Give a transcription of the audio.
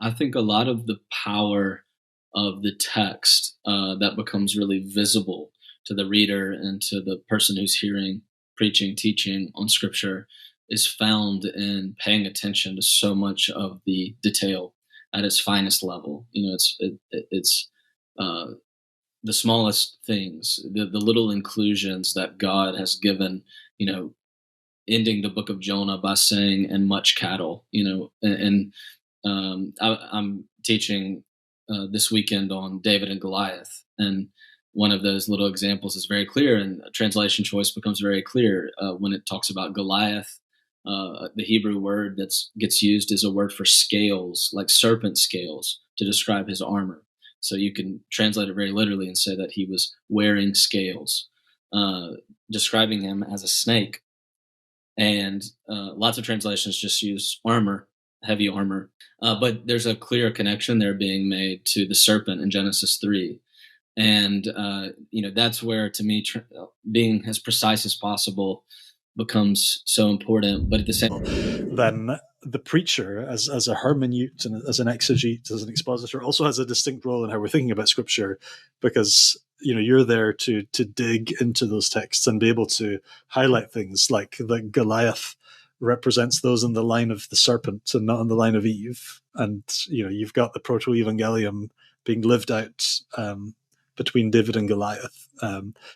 I think a lot of the power of the text that becomes really visible to the reader and to the person who's hearing, preaching, teaching on scripture is found in paying attention to so much of the detail at its finest level. It's uh, the smallest things, the little inclusions that God has given. You know, ending the book of Jonah by saying, "And much cattle." I'm teaching this weekend on David and Goliath, and one of those little examples is very clear, and a translation choice becomes very clear when it talks about Goliath. The Hebrew word that gets used is a word for scales, like serpent scales, to describe his armor. So you can translate it very literally and say that he was wearing scales, uh, describing him as a snake. And lots of translations just use armor, heavy armor. But there's a clear connection there being made to the serpent in Genesis 3. And, that's where, to me, being as precise as possible becomes so important. But at the same Then the preacher, as a hermeneut and as an exegete, as an expositor, also has a distinct role in how we're thinking about scripture, because you're there to dig into those texts and be able to highlight things like that Goliath represents those in the line of the serpent and not in the line of Eve, and you've got the proto-evangelium being lived out between David and Goliath.